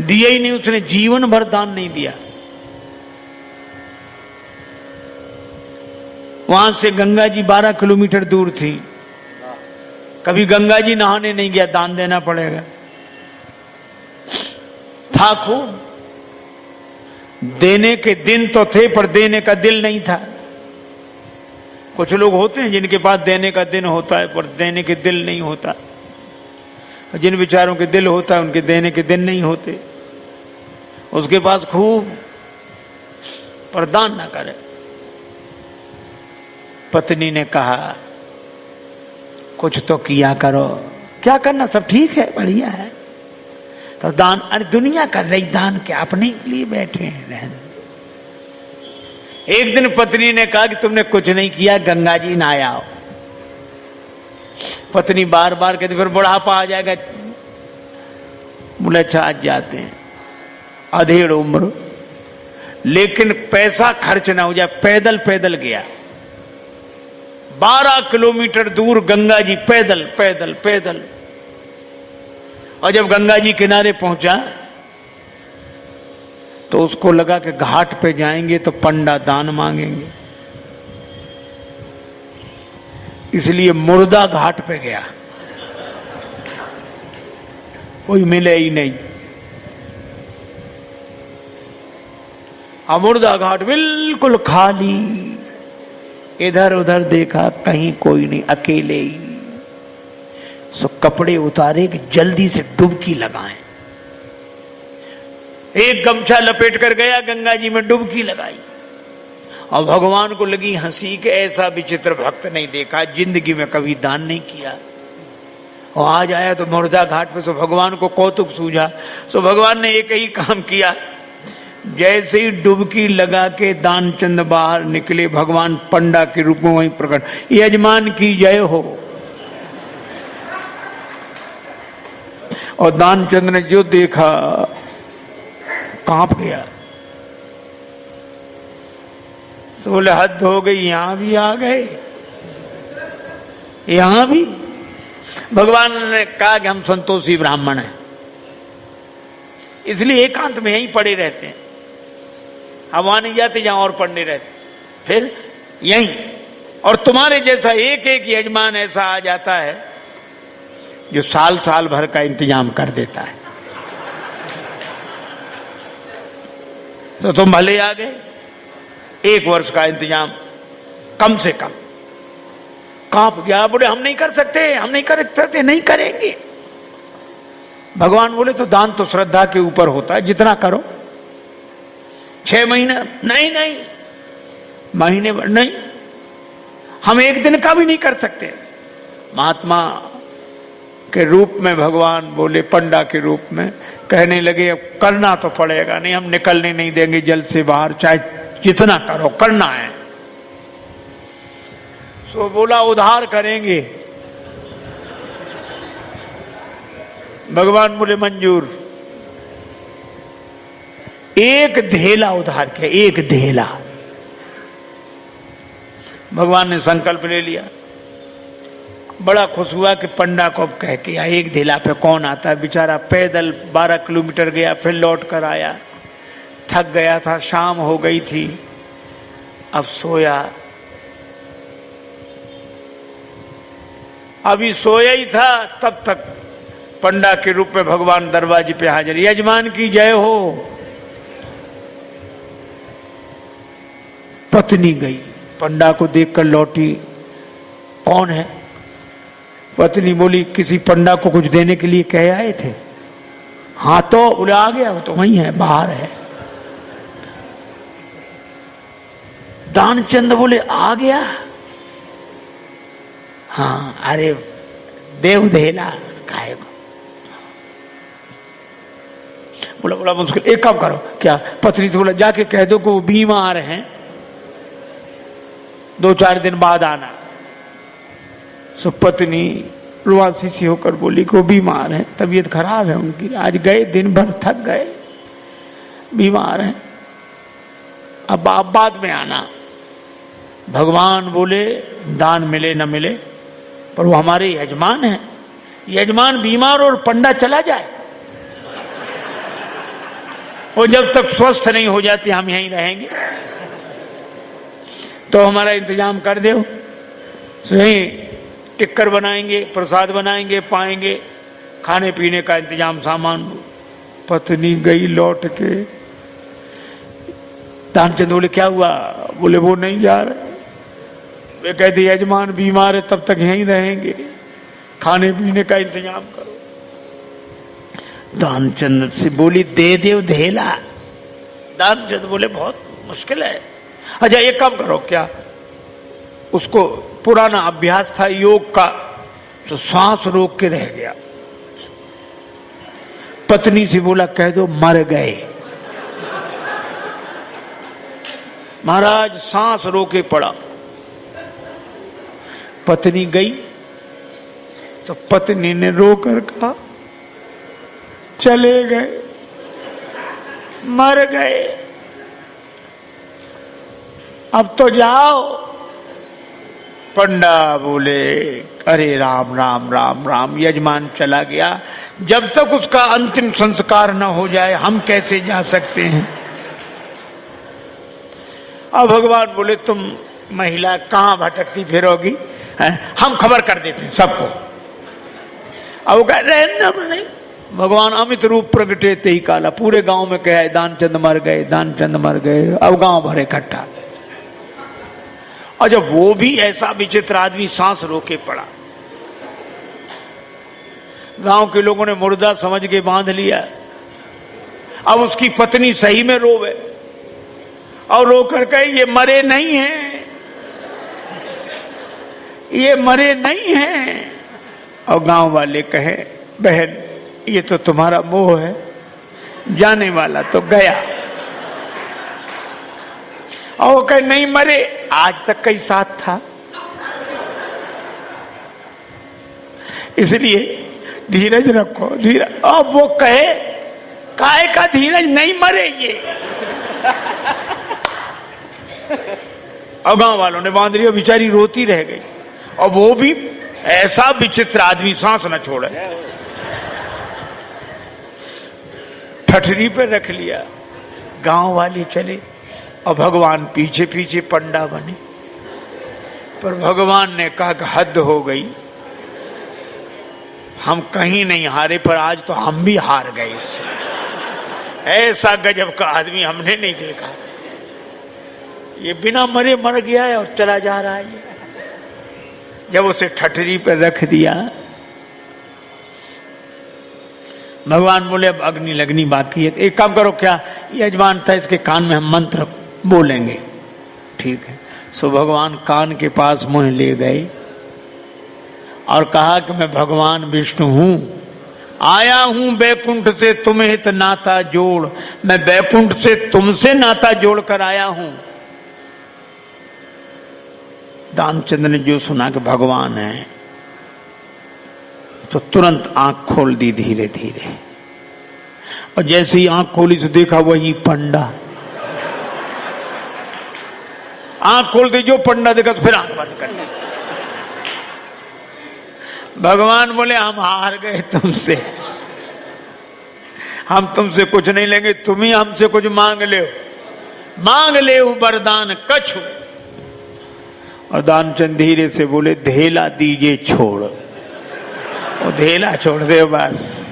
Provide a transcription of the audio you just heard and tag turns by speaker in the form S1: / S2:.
S1: दिया ही नहीं, उसने जीवन भर दान नहीं दिया। वहां से गंगा जी 12 किलोमीटर दूर थी, कभी गंगा जी नहाने नहीं गया, दान देना पड़ेगा। था खूब, देने के दिन तो थे पर देने का दिल नहीं था। कुछ लोग होते हैं जिनके पास देने का दिन होता है पर देने के दिल नहीं होता, जिन विचारों के दिल होता है उनके देने के दिन नहीं होते। उसके पास खूब पर दान ना करे। पत्नी ने कहा कुछ तो किया करो। क्या करना, सब ठीक है, बढ़िया है। तो दान, अरे दुनिया कर रही दान, क्या अपने के लिए बैठे हैं। एक दिन पत्नी ने कहा कि तुमने कुछ नहीं किया, गंगा जी नहाया आओ। पत्नी बार बार कहती फिर बुढ़ापा आ जाएगा। बोले अच्छा आज जाते हैं, अधेड़ उम्र, लेकिन पैसा खर्च ना हो जाए। पैदल पैदल गया 12 किलोमीटर दूर गंगा जी, पैदल पैदल पैदल। और जब गंगा जी किनारे पहुंचा तो उसको लगा कि घाट पे जाएंगे तो पंडा दान मांगेंगे, इसलिए मुर्दा घाट पे गया। कोई मिले ही नहीं। मुर्दा घाट बिल्कुल खाली, इधर उधर देखा कहीं कोई नहीं, अकेले ही। सो कपड़े उतारे कि जल्दी से डुबकी लगाएं। एक गमछा लपेट कर गया गंगा जी में, डुबकी लगाई। और भगवान को लगी हंसी कि ऐसा विचित्र भक्त नहीं देखा, जिंदगी में कभी दान नहीं किया। और आज आया तो मुर्दा घाट पे। सो भगवान को कौतुक सूझा। सो भगवान ने एक ही काम किया, जैसे ही डुबकी लगा के दानचंद बाहर निकले, भगवान पंडा के रूप में वहीं प्रकट, यजमान की जय हो। और दानचंद ने जो देखा कांप गया। तो बोले हद हो गई, यहां भी आ गए, यहां भी। भगवान ने कहा कि हम संतोषी ब्राह्मण हैं, इसलिए एकांत में यहीं पड़े रहते हैं, हम वहां नहीं जाते जहां और पढ़ने रहते, फिर यहीं। और तुम्हारे जैसा एक एक यजमान ऐसा आ जाता है जो साल साल भर का इंतजाम कर देता है। तो तुम भले आ गए, 1 वर्ष का इंतजाम कम से कम। कांप गया, बोले हम नहीं कर सकते, हम नहीं कर सकते, नहीं करेंगे। भगवान बोले तो दान तो श्रद्धा के ऊपर होता है, जितना करो। 6 महीने नहीं, नहीं महीने भर नहीं, हम 1 दिन का भी नहीं कर सकते। महात्मा के रूप में भगवान बोले, पंडा के रूप में कहने लगे अब करना तो पड़ेगा, नहीं हम निकलने नहीं देंगे जल से बाहर, चाहे जितना करो करना है। सो बोला उधार करेंगे। भगवान बोले मंजूर। 1 धेला उधार किया, 1 धेला। भगवान ने संकल्प ले लिया। बड़ा खुश हुआ कि पंडा को अब कह के 1 धेला पे कौन आता है। बेचारा पैदल 12 किलोमीटर गया, फिर लौट कर आया, थक गया था, शाम हो गई थी, अब सोया। अभी सोया ही था तब तक पंडा के रूप में भगवान दरवाजे पे हाजिर, यजमान की जय हो। पत्नी गई, पंडा को देखकर लौटी, कौन है? पत्नी बोली किसी पंडा को कुछ देने के लिए कह आए थे। हाँ तो बोले आ गया, वो तो वहीं है, बाहर है। दानचंद बोले आ गया? हाँ, अरे देव धेला काहे को? बोला बड़ा मुश्किल, एक काम करो। क्या? पत्नी तो बोला जाके कह दो कि वो बीमार हैं, 2-4 दिन बाद आना। सो पत्नी रुआसी सी होकर बोली कि वो बीमार है, तबीयत खराब है उनकी, आज गए दिन भर थक गए, बीमार है, अब आप बाद में आना। भगवान बोले दान मिले न मिले पर वो हमारे यजमान हैं, यजमान बीमार और पंडा चला जाए वो जब तक स्वस्थ नहीं हो जाते हम यहीं रहेंगे, तो हमारा इंतजाम कर दो। यहीं टिक्कर बनाएंगे, प्रसाद बनाएंगे, पाएंगे, खाने पीने का इंतजाम, सामान। पत्नी गई लौट के, दानचंद बोले क्या हुआ? बोले वो नहीं जा रहे। वे कहते यजमान बीमार है, तब तक यहीं रहेंगे, खाने पीने का इंतजाम करो। दानचंद से बोली दे दे धेला। दानचंद बोले बहुत मुश्किल है। अच्छा एक काम करो, क्या उसको पुराना अभ्यास था योग का, तो सांस रोक के रह गया। पत्नी से बोला कह दो मर गए। महाराज सांस रोके पड़ा। पत्नी गई तो पत्नी ने रोकर कहा चले गए, मर गए, अब तो जाओ। पंडा बोले अरे राम राम राम राम, यजमान चला गया, जब तक उसका अंतिम संस्कार न हो जाए हम कैसे जा सकते हैं। अब भगवान बोले तुम महिला कहां भटकती फिरोगी, हम खबर कर देते हैं सबको। अब वो कह रहे नहीं, भगवान अमित रूप प्रगटे ते ही काला, पूरे गांव में कहा दानचंद मर गए, दानचंद मर गए। अब गांव भर इकट्ठा। और जब वो भी ऐसा विचित्र आदमी सांस रोके पड़ा, गांव के लोगों ने मुर्दा समझ के बांध लिया। अब उसकी पत्नी सही में रोवे और रोकर कहे ये मरे नहीं हैं, ये मरे नहीं हैं। और गांव वाले कहे बहन ये तो तुम्हारा मोह है, जाने वाला तो गया। और वो कहे नहीं मरे, आज तक कई साथ था, इसलिए धीरज रखो, धीरज। अब वो कहे काय का धीरज, नहीं मरे ये। और गांव वालों ने बांध लिया, बेचारी रोती रह गई। और वो भी ऐसा विचित्र आदमी सांस न छोड़े, ठठरी पे रख लिया। गांव वाले चले और भगवान पीछे पीछे पंडा बने। पर भगवान ने कहा कि हद हो गई, हम कहीं नहीं हारे, पर आज तो हम भी हार गए इससे। ऐसा गजब का आदमी हमने नहीं देखा। ये बिना मरे मर गया है और चला जा रहा है। जब उसे ठठरी पर रख दिया, भगवान बोले अब अग्नि लगनी बाकी है। एक काम करो, क्या यजमान था इसके कान में हम मंत्र बोलेंगे, ठीक है। सो भगवान कान के पास मुंह ले गए और कहा कि मैं भगवान विष्णु हूं, आया हूं बैकुंठ से तुम्हें तो नाता जोड़, मैं बैकुंठ से तुमसे नाता जोड़ कर आया हूं। दानचंद ने जो सुना कि भगवान है, तो तुरंत आंख खोल दी धीरे धीरे। और जैसे ही आंख खोली तो देखा वही पंडा। आंख खोलते जो पंडा देखा तो फिर आंख बंद कर ली। भगवान बोले हम हार गए तुमसे, हम तुमसे कुछ नहीं लेंगे, तुम ही हमसे कुछ मांग ले, मांग ले वरदान कछु। और दानचंद धीरे से बोले धेला दीजिए छोड़। वो धेला छोड़ दे बस।